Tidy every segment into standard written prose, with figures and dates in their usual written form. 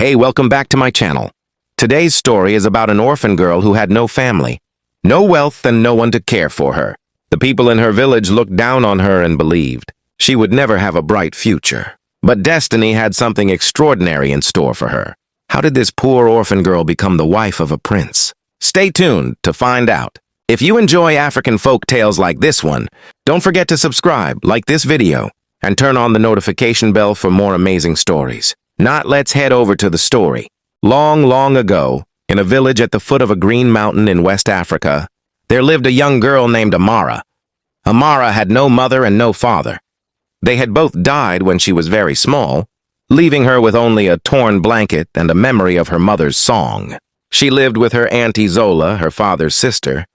Hey, welcome back to my channel. Today's story is about an orphan girl who had no family, no wealth, and no one to care for her. The people in her village looked down on her and believed she would never have a bright future. But destiny had something extraordinary in store for her. How did this poor orphan girl become the wife of a prince? Stay tuned to find out. If you enjoy African folk tales like this one, don't forget to subscribe, like this video, and turn on the notification bell for more amazing stories. Now let's head over to the story. Long, long ago, in a village at the foot of a green mountain in West Africa, there lived a young girl named Amara. Amara had no mother and no father. They had both died when she was very small, leaving her with only a torn blanket and a memory of her mother's song. She lived with her Auntie Zola, her father's sister,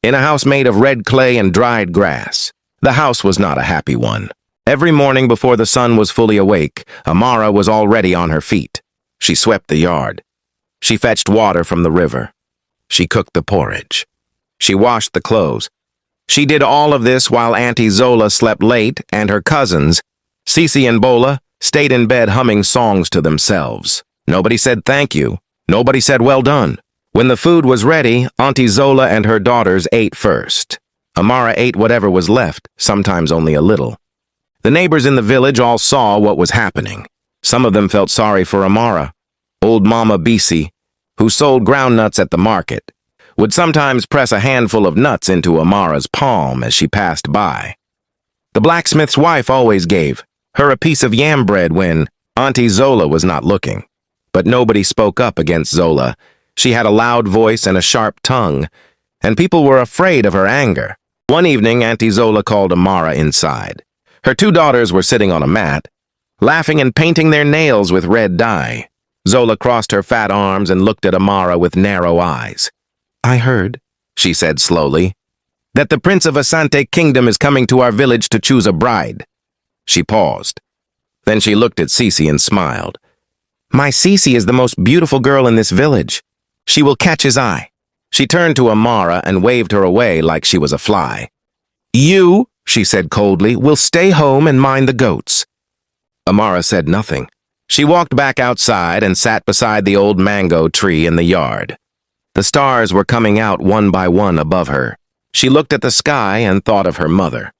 in a house made of red clay and dried grass. The house was not a happy one. Every morning before the sun was fully awake, Amara was already on her feet. She swept the yard. She fetched water from the river. She cooked the porridge. She washed the clothes. She did all of this while Auntie Zola slept late and her cousins, Cece and Bola, stayed in bed humming songs to themselves. Nobody said thank you. Nobody said well done. When the food was ready, Auntie Zola and her daughters ate first. Amara ate whatever was left, sometimes only a little. The neighbors in the village all saw what was happening. Some of them felt sorry for Amara. Old Mama Bisi, who sold groundnuts at the market, would sometimes press a handful of nuts into Amara's palm as she passed by. The blacksmith's wife always gave her a piece of yam bread when Auntie Zola was not looking. But nobody spoke up against Zola. She had a loud voice and a sharp tongue, and people were afraid of her anger. One evening, Auntie Zola called Amara inside. Her two daughters were sitting on a mat, laughing and painting their nails with red dye. Zola crossed her fat arms and looked at Amara with narrow eyes. "I heard," she said slowly, "that the Prince of Asante Kingdom is coming to our village to choose a bride." She paused. Then she looked at Cece and smiled. "My Cece is the most beautiful girl in this village. She will catch his eye." She turned to Amara and waved her away like she was a fly. "You," she said coldly, "will stay home and mind the goats." Amara said nothing. She walked back outside and sat beside the old mango tree in the yard. The stars were coming out one by one above her. She looked at the sky and thought of her mother.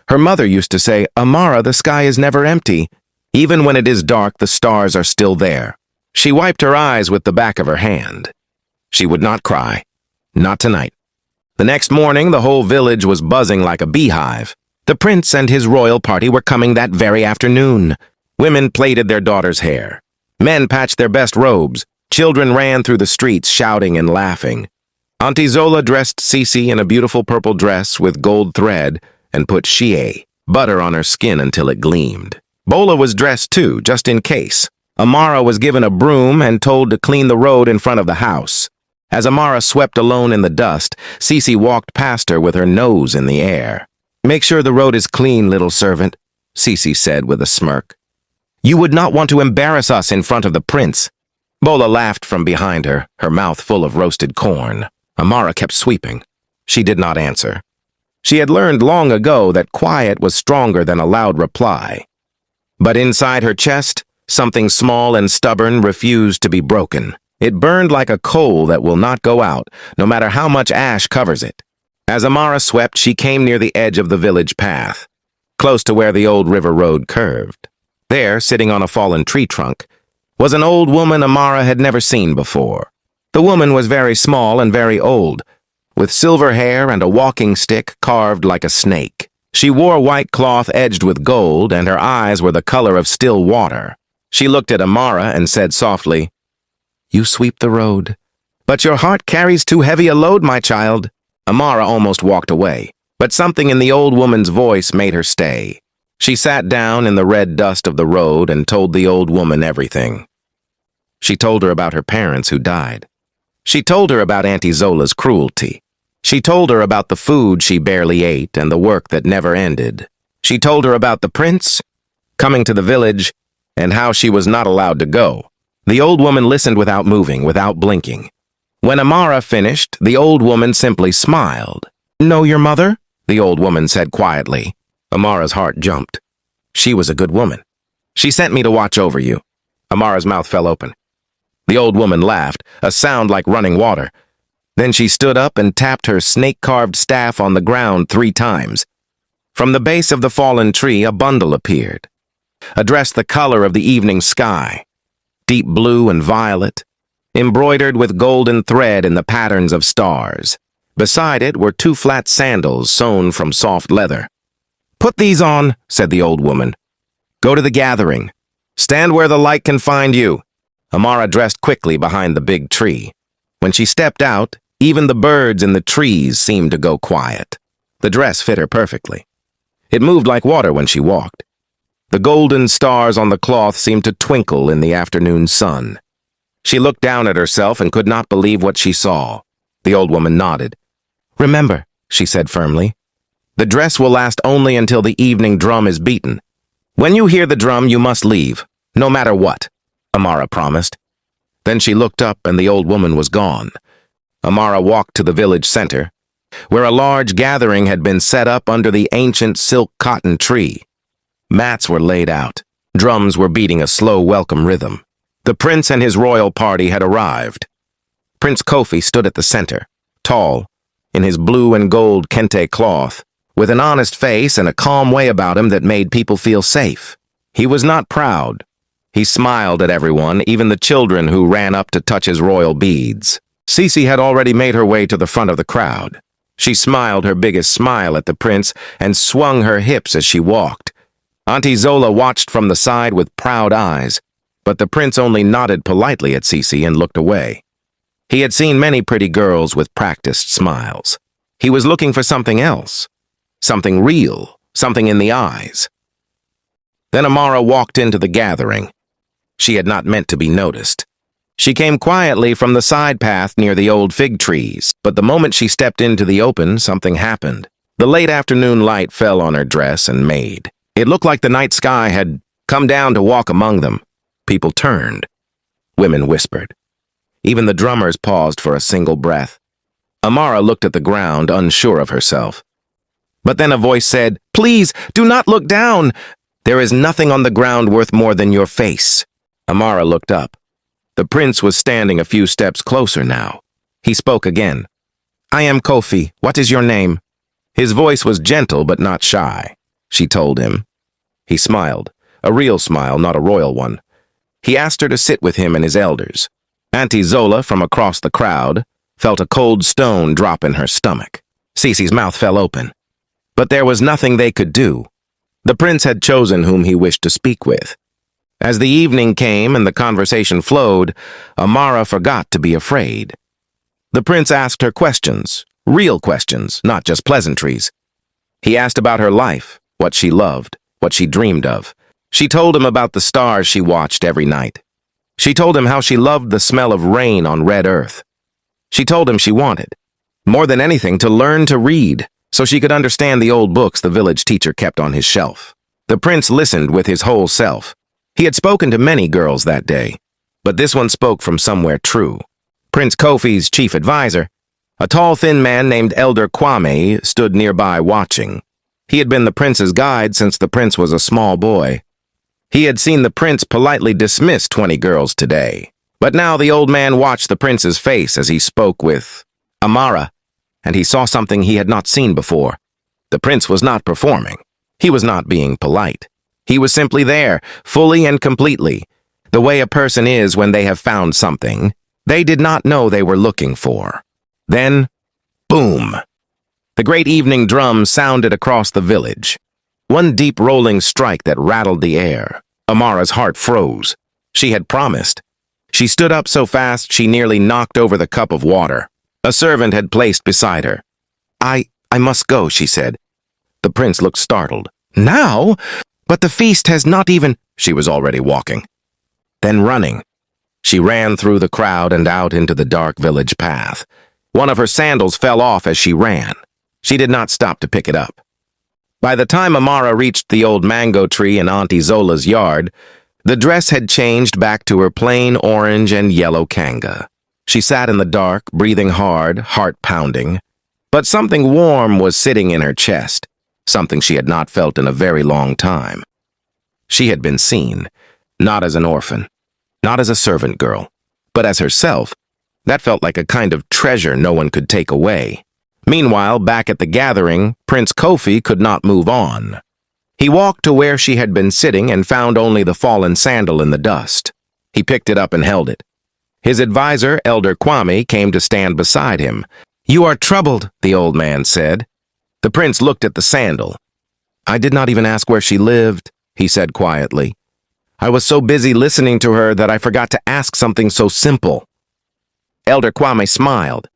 Her mother used to say, "Amara, the sky is never empty. Even when it is dark, the stars are still there." She wiped her eyes with the back of her hand. She would not cry. Not tonight. The next morning, the whole village was buzzing like a beehive. The prince and his royal party were coming that very afternoon. Women plaited their daughters' hair. Men patched their best robes. Children ran through the streets shouting and laughing. Auntie Zola dressed Cece in a beautiful purple dress with gold thread and put shea, butter on her skin until it gleamed. Bola was dressed too, just in case. Amara was given a broom and told to clean the road in front of the house. As Amara swept alone in the dust, Cece walked past her with her nose in the air. "Make sure the road is clean, little servant," Cece said with a smirk. "You would not want to embarrass us in front of the prince." Bola laughed from behind her, her mouth full of roasted corn. Amara kept sweeping. She did not answer. She had learned long ago that quiet was stronger than a loud reply. But inside her chest, something small and stubborn refused to be broken. It burned like a coal that will not go out, no matter how much ash covers it. As Amara swept, she came near the edge of the village path, close to where the old river road curved. There, sitting on a fallen tree trunk, was an old woman Amara had never seen before. The woman was very small and very old, with silver hair and a walking stick carved like a snake. She wore white cloth edged with gold, and her eyes were the color of still water. She looked at Amara and said softly, "You sweep the road, but your heart carries too heavy a load, my child." Amara almost walked away, but something in the old woman's voice made her stay. She sat down in the red dust of the road and told the old woman everything. She told her about her parents who died. She told her about Auntie Zola's cruelty. She told her about the food she barely ate and the work that never ended. She told her about the prince coming to the village and how she was not allowed to go. The old woman listened without moving, without blinking. When Amara finished, the old woman simply smiled. "Know your mother?" the old woman said quietly. Amara's heart jumped. She was a good woman. "She sent me to watch over you." Amara's mouth fell open. The old woman laughed, a sound like running water. Then she stood up and tapped her snake-carved staff on the ground 3 times. From the base of the fallen tree, a bundle appeared, a dress the color of the evening sky, deep blue and violet, embroidered with golden thread in the patterns of stars. Beside it were 2 flat sandals sewn from soft leather. "Put these on," said the old woman. "Go to the gathering. Stand where the light can find you." Amara dressed quickly behind the big tree. When she stepped out, even the birds in the trees seemed to go quiet. The dress fit her perfectly. It moved like water when she walked. The golden stars on the cloth seemed to twinkle in the afternoon sun. She looked down at herself and could not believe what she saw. The old woman nodded. "Remember," she said firmly, "the dress will last only until the evening drum is beaten. When you hear the drum, you must leave, no matter what," Amara promised. Then she looked up and the old woman was gone. Amara walked to the village center, where a large gathering had been set up under the ancient silk cotton tree. Mats were laid out. Drums were beating a slow welcome rhythm. The prince and his royal party had arrived. Prince Kofi stood at the center, tall, in his blue and gold kente cloth, with an honest face and a calm way about him that made people feel safe. He was not proud. He smiled at everyone, even the children who ran up to touch his royal beads. Cece had already made her way to the front of the crowd. She smiled her biggest smile at the prince and swung her hips as she walked. Auntie Zola watched from the side with proud eyes, but the prince only nodded politely at Cece and looked away. He had seen many pretty girls with practiced smiles. He was looking for something else, something real, something in the eyes. Then Amara walked into the gathering. She had not meant to be noticed. She came quietly from the side path near the old fig trees, but the moment she stepped into the open, something happened. The late afternoon light fell on her dress and maid. It looked like the night sky had come down to walk among them. People turned. Women whispered. Even the drummers paused for a single breath. Amara looked at the ground, unsure of herself. But then a voice said, "Please, do not look down. There is nothing on the ground worth more than your face." Amara looked up. The prince was standing a few steps closer now. He spoke again. "I am Kofi. What is your name?" His voice was gentle but not shy. She told him. He smiled, a real smile, not a royal one. He asked her to sit with him and his elders. Auntie Zola, from across the crowd, felt a cold stone drop in her stomach. Cece's mouth fell open. But there was nothing they could do. The prince had chosen whom he wished to speak with. As the evening came and the conversation flowed, Amara forgot to be afraid. The prince asked her questions, real questions, not just pleasantries. He asked about her life, what she loved, what she dreamed of. She told him about the stars she watched every night. She told him how she loved the smell of rain on red earth. She told him she wanted, more than anything, to learn to read, so she could understand the old books the village teacher kept on his shelf. The prince listened with his whole self. He had spoken to many girls that day, but this one spoke from somewhere true. Prince Kofi's chief advisor, a tall, thin man named Elder Kwame, stood nearby watching. He had been the prince's guide since the prince was a small boy. He had seen the prince politely dismiss 20 girls today, but now the old man watched the prince's face as he spoke with Amara, and he saw something he had not seen before. The prince was not performing. He was not being polite. He was simply there, fully and completely, the way a person is when they have found something they did not know they were looking for. Then, boom! The great evening drum sounded across the village. One deep rolling strike that rattled the air. Amara's heart froze. She had promised. She stood up so fast she nearly knocked over the cup of water. A servant had placed beside her. I must go," she said. The prince looked startled. "Now? But the feast has not even—" She was already walking. Then running. She ran through the crowd and out into the dark village path. One of her sandals fell off as she ran. She did not stop to pick it up. By the time Amara reached the old mango tree in Auntie Zola's yard, the dress had changed back to her plain orange and yellow kanga. She sat in the dark, breathing hard, heart pounding. But something warm was sitting in her chest, something she had not felt in a very long time. She had been seen, not as an orphan, not as a servant girl, But as herself, that felt like a kind of treasure no one could take away. Meanwhile, back at the gathering, Prince Kofi could not move on. He walked to where she had been sitting and found only the fallen sandal in the dust. He picked it up and held it. His advisor, Elder Kwame, came to stand beside him. "You are troubled," the old man said. The prince looked at the sandal. "I did not even ask where she lived," he said quietly. "I was so busy listening to her that I forgot to ask something so simple." Elder Kwame smiled.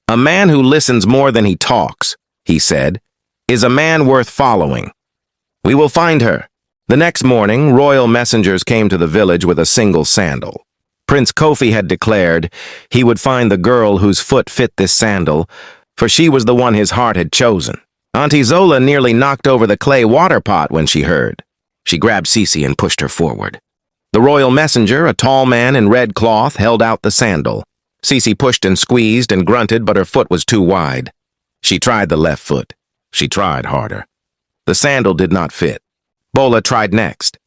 "A man who listens more than he talks," he said, "is a man worth following. We will find her." The next morning, royal messengers came to the village with a single sandal. Prince Kofi had declared he would find the girl whose foot fit this sandal, for she was the one his heart had chosen. Auntie Zola nearly knocked over the clay water pot when she heard. She grabbed Cece and pushed her forward. The royal messenger, a tall man in red cloth, held out the sandal. Cece pushed and squeezed and grunted, but her foot was too wide. She tried the left foot. She tried harder. The sandal did not fit. Bola tried next.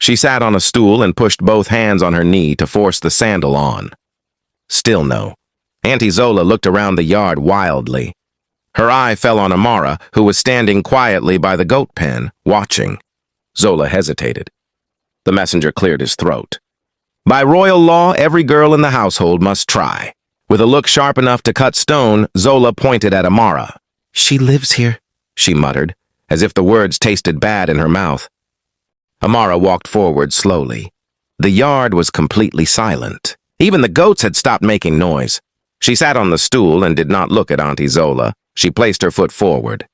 She sat on a stool and pushed both hands on her knee to force the sandal on. Still no. Auntie Zola looked around the yard wildly. Her eye fell on Amara, who was standing quietly by the goat pen, watching. Zola hesitated. The messenger cleared his throat. By royal law, every girl in the household must try. With a look sharp enough to cut stone, Zola pointed at Amara. "She lives here," she muttered, as if the words tasted bad in her mouth. Amara walked forward slowly. The yard was completely silent. Even the goats had stopped making noise. She sat on the stool and did not look at Auntie Zola. She placed her foot forward.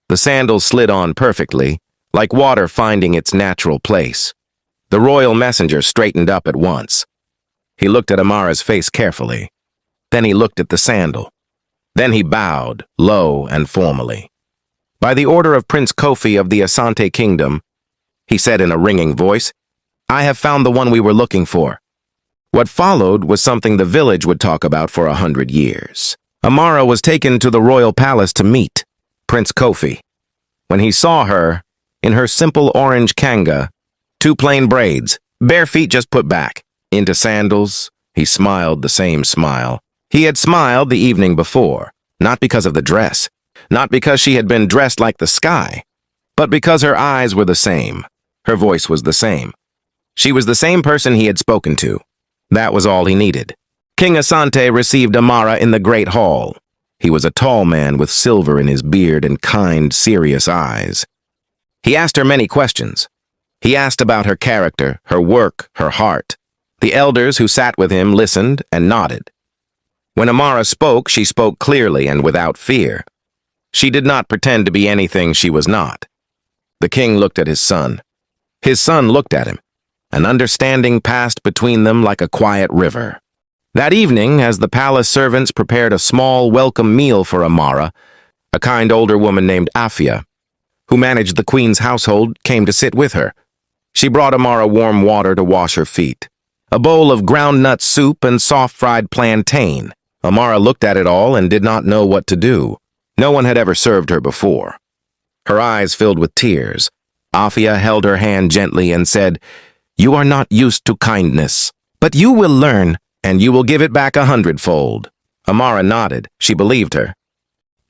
The sandal slid on perfectly, like water finding its natural place. The royal messenger straightened up at once. He looked at Amara's face carefully. Then he looked at the sandal. Then he bowed, low and formally. "By the order of Prince Kofi of the Asante Kingdom," he said in a ringing voice, "I have found the one we were looking for." What followed was something the village would talk about for 100 years. Amara was taken to the royal palace to meet Prince Kofi. When he saw her, in her simple orange kanga, 2 plain braids, bare feet just put back, into sandals, he smiled the same smile. He had smiled the evening before, not because of the dress, not because she had been dressed like the sky, but because her eyes were the same, her voice was the same. She was the same person he had spoken to. That was all he needed. King Asante received Amara in the great hall. He was a tall man with silver in his beard and kind, serious eyes. He asked her many questions. He asked about her character, her work, her heart. The elders who sat with him listened and nodded. When Amara spoke, she spoke clearly and without fear. She did not pretend to be anything she was not. The king looked at his son. His son looked at him. An understanding passed between them like a quiet river. That evening, as the palace servants prepared a small welcome meal for Amara, a kind older woman named Afia, who managed the queen's household, came to sit with her. She brought Amara warm water to wash her feet, a bowl of groundnut soup and soft-fried plantain. Amara looked at it all and did not know what to do. No one had ever served her before. Her eyes filled with tears. Afia held her hand gently and said, "You are not used to kindness, but you will learn, and you will give it back 100-fold." Amara nodded. She believed her.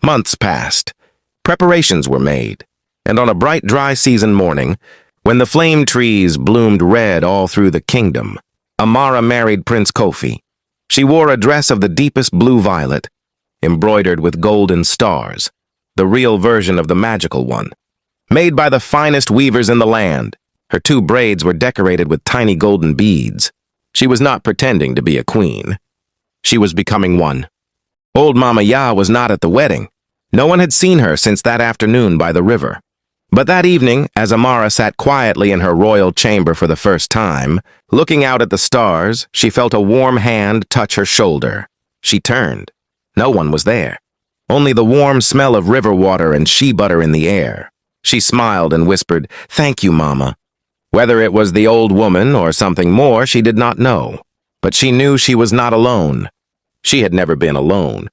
Months passed. Preparations were made, and on a bright, dry season morning, when the flame trees bloomed red all through the kingdom, Amara married Prince Kofi. She wore a dress of the deepest blue violet, embroidered with golden stars, the real version of the magical one, made by the finest weavers in the land. Her 2 braids were decorated with tiny golden beads. She was not pretending to be a queen. She was becoming one. Old Mama Ya was not at the wedding. No one had seen her since that afternoon by the river. But that evening, as Amara sat quietly in her royal chamber for the first time, looking out at the stars, she felt a warm hand touch her shoulder. She turned. No one was there. Only the warm smell of river water and shea butter in the air. She smiled and whispered, "Thank you, Mama." Whether it was the old woman or something more, she did not know. But she knew she was not alone. She had never been alone.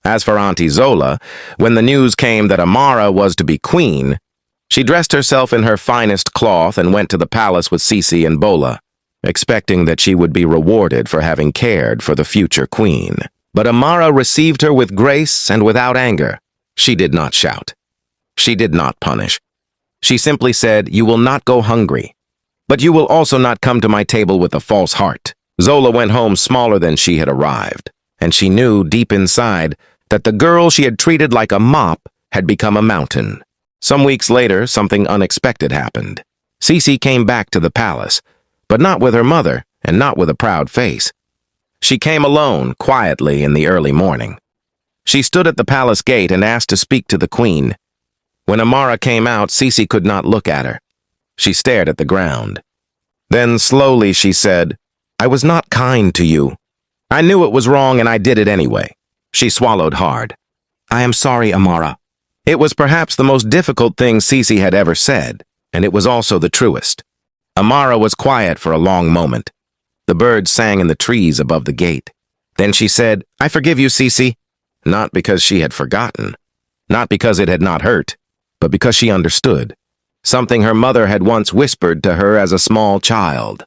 As for Auntie Zola, when the news came that Amara was to be queen, she dressed herself in her finest cloth and went to the palace with Cece and Bola. expecting that she would be rewarded for having cared for the future queen. But Amara received her with grace and without anger. She did not shout. She did not punish. She simply said, "You will not go hungry, but you will also not come to my table with a false heart." Zola went home smaller than she had arrived, and she knew deep inside that the girl she had treated like a mop had become a mountain. Some weeks later, something unexpected happened. Cece came back to the palace, but not with her mother and not with a proud face. She came alone, quietly, in the early morning. She stood at the palace gate and asked to speak to the queen. When Amara came out, Cece could not look at her. She stared at the ground. Then slowly she said, "I was not kind to you. I knew it was wrong and I did it anyway." She swallowed hard. "I am sorry, Amara." It was perhaps the most difficult thing Cece had ever said, and it was also the truest. Amara was quiet for a long moment. The birds sang in the trees above the gate. Then she said, "I forgive you, Cece." Not because she had forgotten, not because it had not hurt, but because she understood. Something her mother had once whispered to her as a small child.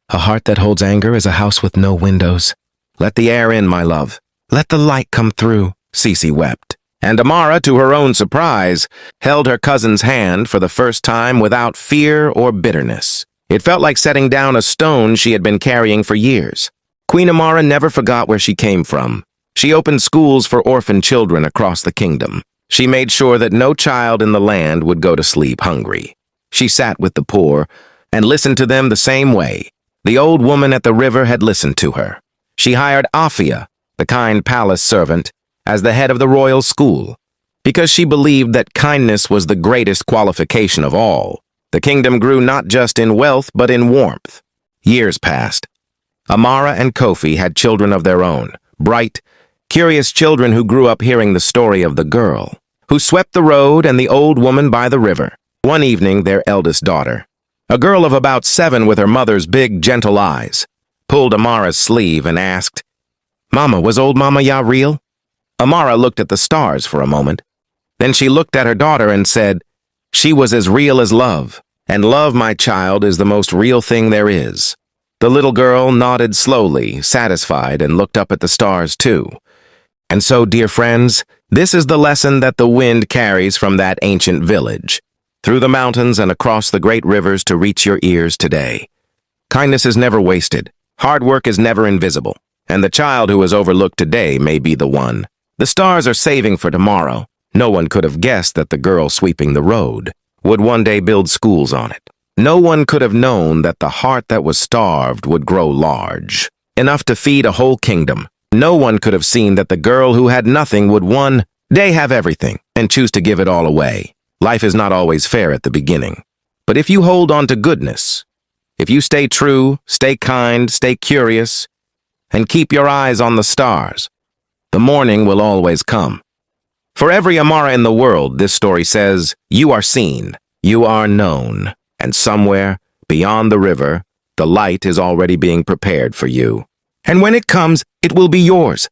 "A heart that holds anger is a house with no windows. Let the air in, my love. Let the light come through," Cece wept. And Amara, to her own surprise, held her cousin's hand for the first time without fear or bitterness. It felt like setting down a stone she had been carrying for years. Queen Amara never forgot where she came from. She opened schools for orphan children across the kingdom. She made sure that no child in the land would go to sleep hungry. She sat with the poor and listened to them the same way. The old woman at the river had listened to her. She hired Afia, the kind palace servant, as the head of the royal school, because she believed that kindness was the greatest qualification of all. The kingdom grew not just in wealth, but in warmth. Years passed. Amara and Kofi had children of their own, bright, curious children who grew up hearing the story of the girl who swept the road and the old woman by the river. One evening, their eldest daughter, a girl of about 7 with her mother's big, gentle eyes, pulled Amara's sleeve and asked, "Mama, was old Mama Ya real?" Amara looked at the stars for a moment. Then she looked at her daughter and said, "She was as real as love, and love, my child, is the most real thing there is." The little girl nodded slowly, satisfied, and looked up at the stars too. And so, dear friends, this is the lesson that the wind carries from that ancient village, through the mountains and across the great rivers to reach your ears today. Kindness is never wasted, hard work is never invisible, and the child who is overlooked today may be the one the stars are saving for tomorrow. No one could have guessed that the girl sweeping the road would one day build schools on it. No one could have known that the heart that was starved would grow large, enough to feed a whole kingdom. No one could have seen that the girl who had nothing would one day have everything and choose to give it all away. Life is not always fair at the beginning. But if you hold on to goodness, if you stay true, stay kind, stay curious, and keep your eyes on the stars, the morning will always come. For every Amara in the world, this story says, you are seen, you are known, and somewhere, beyond the river, the light is already being prepared for you. And when it comes, it will be yours.